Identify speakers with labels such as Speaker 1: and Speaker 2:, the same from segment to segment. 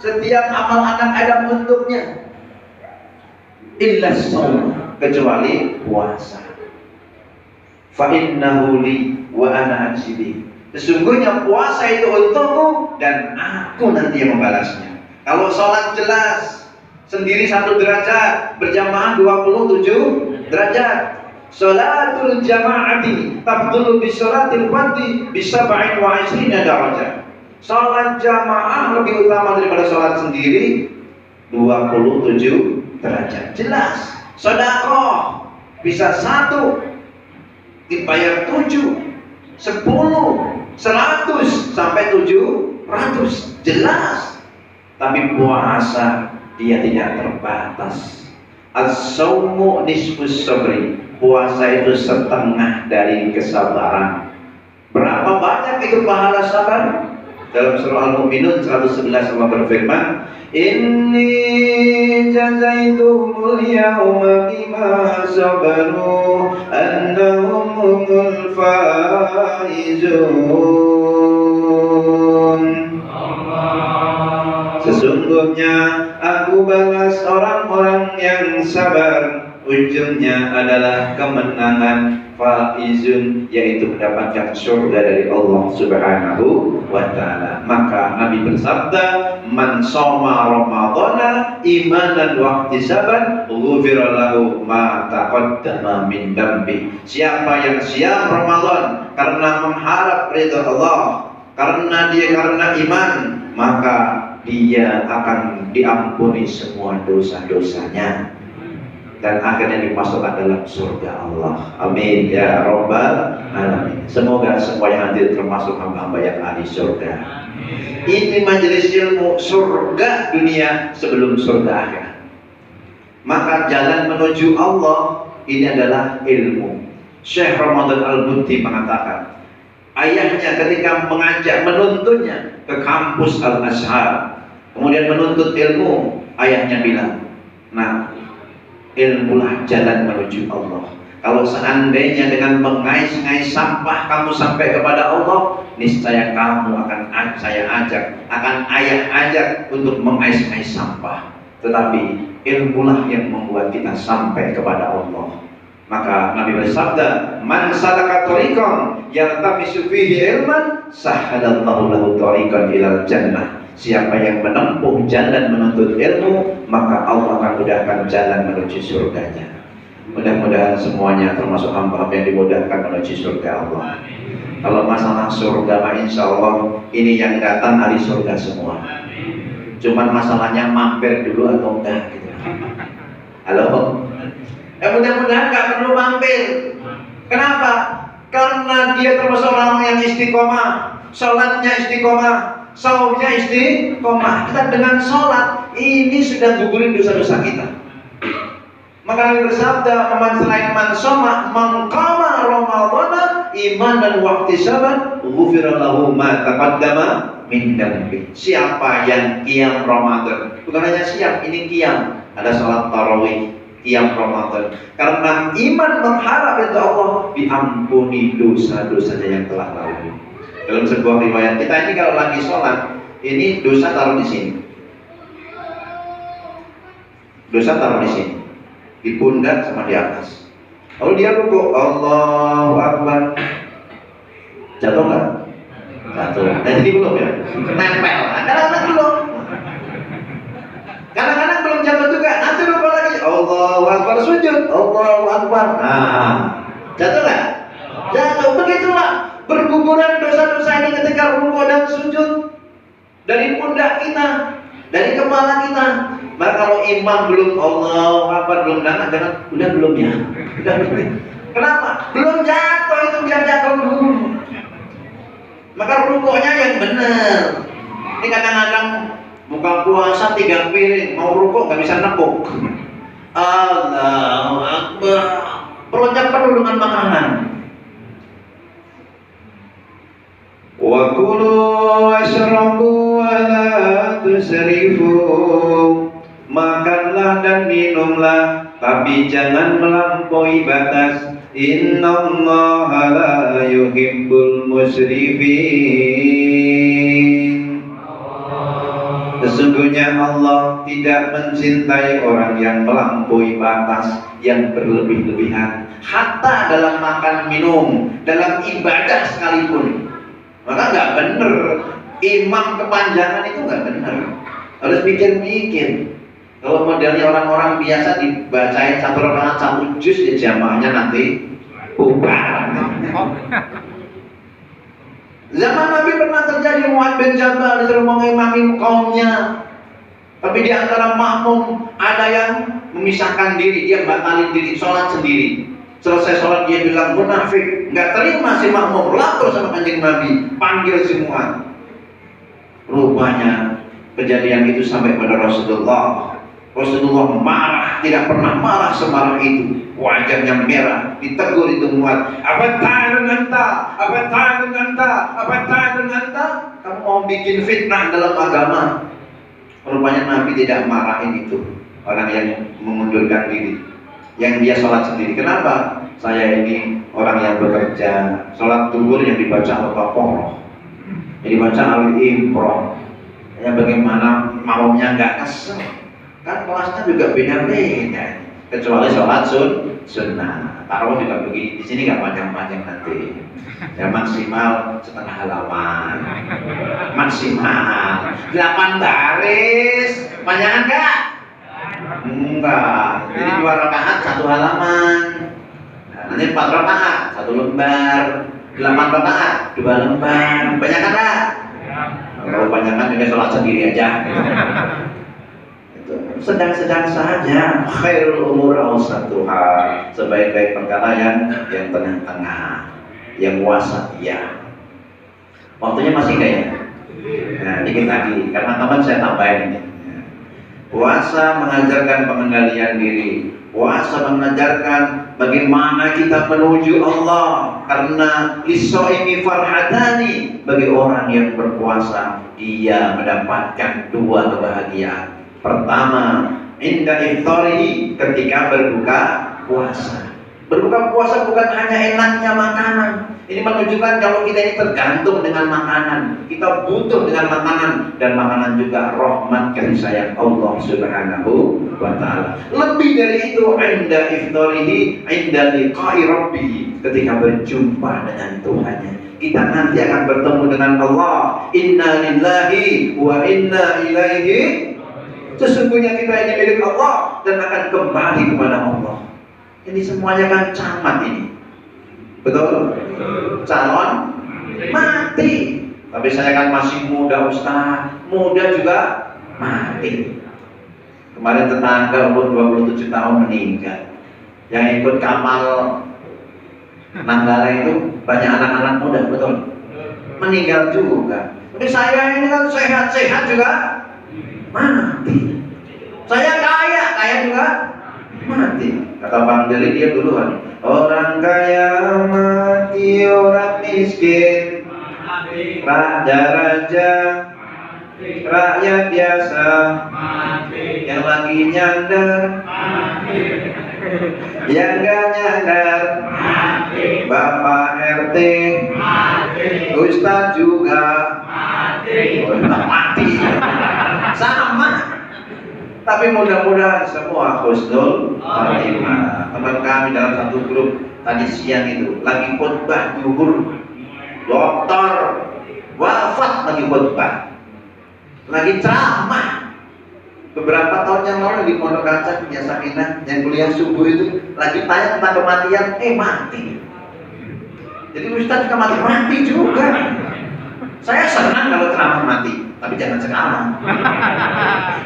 Speaker 1: setiap amal anak Adam untuknya. Illa shaum, kecuali puasa. Fa innahu li wa ana ajzi. Sesungguhnya puasa itu untukku dan aku nanti yang membalasnya. Kalau sholat jelas sendiri 1 derajat, berjamaah 27 derajat. Sholatul jama'ati tabdulu bi sholatil fardhi bi 27 derajat. Sholat jamaah lebih utama daripada sholat sendiri 27 derajat. Jelas. Sedekah bisa 1 dibayar 7, 10, 100 sampai 700. Jelas. Tapi puasa dia tidak terbatas. As-saumu nisfus sabri. Puasa itu setengah dari kesabaran. Berapa banyak itu pahala sabar? Dalam surah Al-Mu'minun 111 Allah berfirman, Inni jazaituhumul yawma bima sabaru annahum humul faizun. Sesungguhnya aku balas orang-orang yang sabar, ujungnya adalah kemenangan, faizun, yaitu mendapatkan surga dari Allah Subhanahu wa ta'ala. Maka Nabi bersabda, man shoma ramadhana imanan wa ihtisaban ghufira lahu ma taqaddama min dambi. Siapa yang siam Ramadan karena mengharap ridha Allah, karena iman, maka dia akan diampuni semua dosa-dosanya dan akhirnya dimasukkan dalam surga Allah. Amin ya rabbal alamin. Semoga semua yang hadir termasuk hamba-hamba yang ahli surga. Ini majelis ilmu surga dunia sebelum surga akhirat. Maka jalan menuju Allah ini adalah ilmu. Syekh Ramadan Al-Bunti mengatakan, ayahnya ketika mengajak menuntunnya ke kampus Al-Azhar, kemudian menuntut ilmu, ayahnya bilang, nah, ilmulah jalan menuju Allah. Kalau seandainya dengan mengais-ngais sampah kamu sampai kepada Allah, niscaya kamu akan ayah ajak untuk mengais-ngais sampah. Tetapi ilmulah yang membuat kita sampai kepada Allah. Maka Nabi bersabda, man salaka thariqan yaltamisu fihi ilman sahhalallahu lahu thariqan ilal jannah. Siapa yang menempuh jalan menuntut ilmu, maka Allah akan mudahkan jalan menuju surganya. Mudah-mudahan semuanya termasuk hamba-hamba yang dimudahkan menuju surga Allah. Kalau masalah surga, insya Allah ini yang datang ahli surga semua. Cuman masalahnya mampir dulu atau enggak gitu. Halo? Mudah-mudahan nggak perlu mampir. Kenapa? Karena dia termasuk orang yang istiqomah, sholatnya istiqomah, saumnya istiqomah. Kita dengan sholat ini sudah gugurin dosa-dosa kita. Maka Nabi bersabda, "Man selain man shoma maqama ramadhana imanan wa ihtisaban ghufira lahu ma taqaddama min dambi." Siapa yang qiyam Ramadan, bukan hanya siap, ini qiyam, ada salat tarawih, qiyam Ramadan, karena iman mengharap itu Allah diampuni dosa-dosanya yang telah lalu. Dalam sebuah riwayat, kita ini kalau lagi sholat, ini dosa taruh di sini, dosa taruh di sini, di pundak sama di atas. Lalu dia rukuk, Allahu Akbar, jatuh nggak? Jatuh. Nah, jadi belum ya? Nempel. Kadang-kadang belum. Kadang-kadang belum jatuh juga. Nanti rukuk lagi, Allahu Akbar, sujud, Allahu Akbar. Nah, jatuh nggak? Jatuh. Begitulah berguguran dosa-dosa ini ketika rukuk dan sujud dari pundak kita, dari kepala kita. Maka kalau imam belum Allahu Akbar, belum jangan, udah belum ya? Udah belum. Kenapa? Belum jatuh, itu biar jatuh dulu. Maka rukuknya yang benar. Ini kadang-kadang buka puasa 3 piring, mau rukuk nggak bisa nekuk. Allahu Akbar, perutnya penuh dengan makanan. Wa kulu washrabu wa la tusrifu. Makanlah dan minumlah, tapi jangan melampaui batas. Innallaha la yuhibbul musrifin. Sesungguhnya Allah tidak mencintai orang yang melampaui batas, yang berlebih-lebihan, hatta dalam makan minum, dalam ibadah sekalipun. Maka nggak bener, imam kepanjangan itu nggak bener. Harus mikir-mikir. Kalau modelnya orang-orang biasa dibacain satu rakaat satu juz, ya jamaahnya nanti bubar. Zaman Nabi pernah terjadi Mu'adz bin Jabal disuruh mengimami kaumnya, tapi di antara makmum ada yang memisahkan diri, dia batalin diri, sholat sendiri. Selesai sholat dia bilang munafik, nggak terima si makmum, lapor sama Kanjeng Nabi, panggil semua. Rupanya kejadian itu sampai pada Rasulullah. Rasulullah marah, tidak pernah marah semarah itu. Wajahnya merah, ditegur itu Mu'adz. Apa ta'alun anta? Apa ta'alun anta? Apa ta'alun anta? Kamu mau bikin fitnah dalam agama. Rupanya Nabi tidak marahin itu orang yang mengundurkan diri, yang dia sholat sendiri. Kenapa? Saya ini orang yang bekerja, sholat zuhur yang dibaca Al-Baqarah, yang dibaca Al-Imran. Ya bagaimana maunya nggak kesel? Kan kelasnya juga beda-beda. Kecuali sholat sunnah. Taruh juga begini. Di sini nggak panjang-panjang nanti. Ya maksimal setengah halaman. Maksimal 8 baris. Panjangan nggak? Enggak. Jadi 2 rakaat 1 halaman. Nah, nanti 4 rakaat 1 lembar. 8 rakaat 2 lembar. Banyak nggak? Kalau panjangan ini sholat sendiri aja. Sedang-sedang saja. Khairul umur awsatuha, sebaik-baik perkara yang tengah-tengah, yang wasatiyah. Waktunya masih enggak ya? Nah, dikit lagi, karena teman saya tambahin ini. Puasa mengajarkan pengendalian diri. Puasa mengajarkan bagaimana kita menuju Allah. Karena lisoimi farhatani, bagi orang yang berpuasa dia mendapatkan 2 kebahagiaan. Pertama, inda iftarihi, ketika berbuka puasa. Berbuka puasa bukan hanya enaknya makanan. Ini menunjukkan kalau kita ini tergantung dengan makanan, kita butuh dengan makanan, dan makanan juga rahmat kasih sayang Allah Subhanahu wa ta'ala. Lebih dari itu, inda iftarihi, inda liqa'i rabbih, ketika berjumpa dengan Tuhannya. Kita nanti akan bertemu dengan Allah. Inna lillahi wa inna ilaihi. Sesungguhnya kita ini milik Allah dan akan kembali kepada Allah. Ini semuanya kan camat ini. Betul? Calon mati. Tapi saya kan masih muda Ustaz. Muda juga mati. Kemarin tetangga umur 27 tahun meninggal. Yang ikut kapal Nanggala itu banyak anak-anak muda, betul? Meninggal juga. Tapi saya ini kan sehat-sehat juga mati. Saya kaya juga mati. Kata Bang Deli dia duluan. Orang kaya mati, orang miskin mati, raja-raja mati, rakyat biasa mati, yang lagi nyandar mati, yang gak nyandar mati, Bapak RT mati, Ustaz juga mati, mati. Sama. Tapi mudah-mudahan semua husnul khatimah. Teman kami dalam satu grup tadi siang itu lagi khutbah zuhur, dokter wafat lagi khutbah, lagi ceramah. Beberapa tahun yang lalu di Pondok Kaca punya Saminah yang kuliah subuh itu lagi tanya tentang kematian, mati. Jadi Ustaz juga mati juga. Saya senang kalau ceramah mati, tapi jangan sekarang.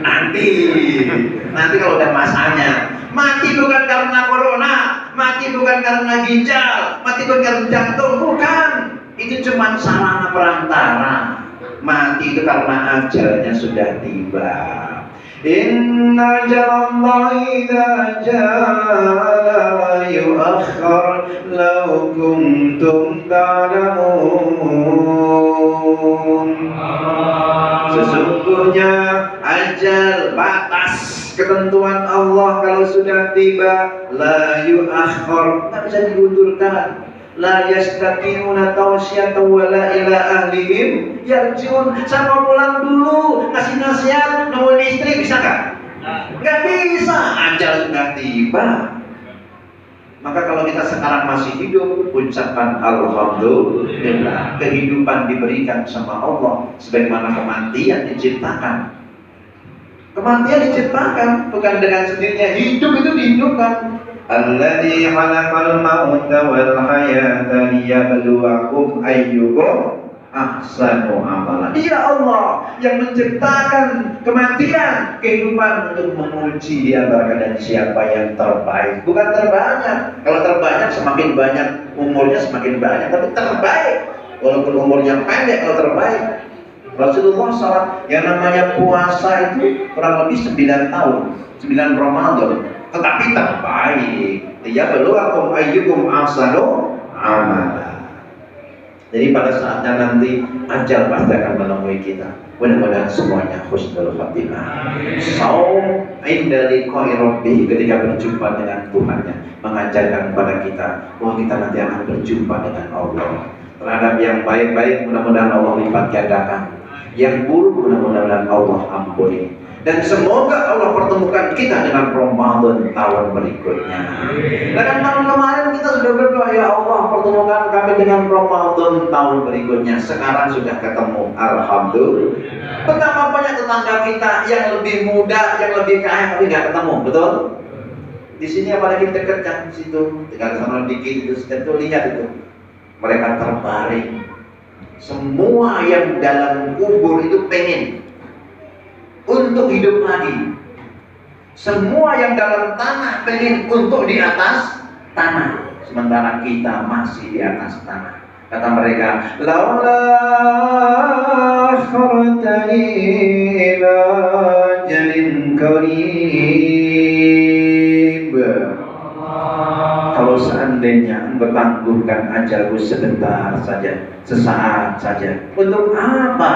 Speaker 1: Nanti kalau udah masanya. Mati bukan karena corona, mati bukan karena ginjal, mati bukan karena jantung, bukan. Itu cuma sarana perantara. Mati itu karena ajalnya sudah tiba. Inna jalallahi idza jaa yuakhkhar law kuntum ta'lamun. Sesungguhnya ajal, batas ketentuan Allah kalau sudah tiba la yuakhkhar, tak bisa diundurkan. la yastati'una tawsiyatan wala ila ahlihim yarjiun. Sama pulang dulu ngasih nasihat nemuin istri, bisa nggak? Nggak bisa, ajal sudah tiba. Maka kalau kita sekarang masih hidup, ucapkan alhamdulillah. Kehidupan diberikan sama Allah, sebagaimana kematian diciptakan. Kematian diciptakan bukan dengan sendirinya, hidup itu dihidupkan. Alladzi khalaqal mauta wal hayata liyabluwakum ayyukum ahsanu amala. Dia Allah yang menciptakan kematian, kehidupan untuk menguji di antara kalian siapa yang terbaik. Bukan terbanyak. Kalau terbanyak semakin banyak umurnya semakin banyak, tapi terbaik. Walaupun umurnya pendek, kalau terbaik. Rasulullah SAW yang namanya puasa itu kurang lebih 9 tahun, 9 Ramadan, tetapi terbaik. Dia beluakum ayyukum ahsanu amala. Jadi pada saatnya nanti ajal pasti akan menemui kita. Mudah-mudahan semuanya husnul khatimah. Saum inda liqa'i rabbih, ketika berjumpa dengan Tuhannya, mengajarkan kepada kita bahwa kita nanti akan berjumpa dengan Allah. Terhadap yang baik-baik mudah-mudahan Allah lipat gandakan, yang buruk mudah-mudahan Allah ampuni. Dan semoga Allah pertemukan kita dengan Ramadan tahun berikutnya. Dan tahun kemarin kita sudah berdoa, ya Allah pertemukan kami dengan Ramadan tahun berikutnya. Sekarang sudah ketemu, alhamdulillah. Betapa banyak tetangga kita yang lebih muda, yang lebih kaya, tapi nggak ketemu, betul? Di sini apalagi dekat kan di situ, tinggal sana dikit itu, itu lihat itu, mereka terbaring. Semua yang dalam kubur itu pengen untuk hidup lagi. Semua yang dalam tanah pengen untuk di atas tanah. Sementara kita masih di atas tanah. Kata mereka, laula akhartani ila ajalin qarib. Kalau seandainya engkau tangguhkan ajalku sebentar saja, sesaat saja. Untuk apa?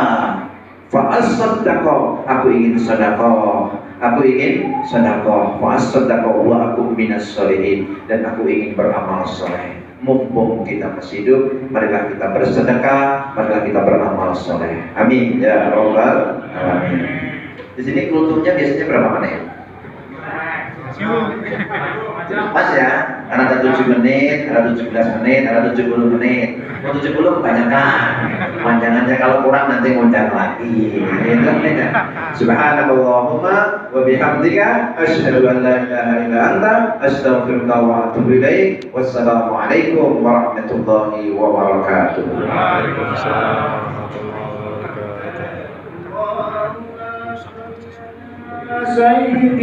Speaker 1: Fa'as-sadaqah, aku ingin sedekah, aku ingin sedekah. Fa'as-sadaqah wa aku minas sholihin, dan aku ingin beramal soleh. Mumpung kita masih hidup, marilah kita bersedekah, marilah kita beramal soleh. Amin ya rabbal alamin. Di sini kultumnya biasanya berapa menit? Pas ya, ada 7 menit, ada 17 menit, ada 70 menit. 70 kebanyakan. Panjangannya kalau kurang nanti ngundang lagi. Subhanallahumma wa bihamdika asyhadu an la ilaha illa anta astaghfiruka wa atubu ilaik. Wassalamualaikum warahmatullahi wabarakatuh. Waalaikumsalam warahmatullahi wabarakatuh.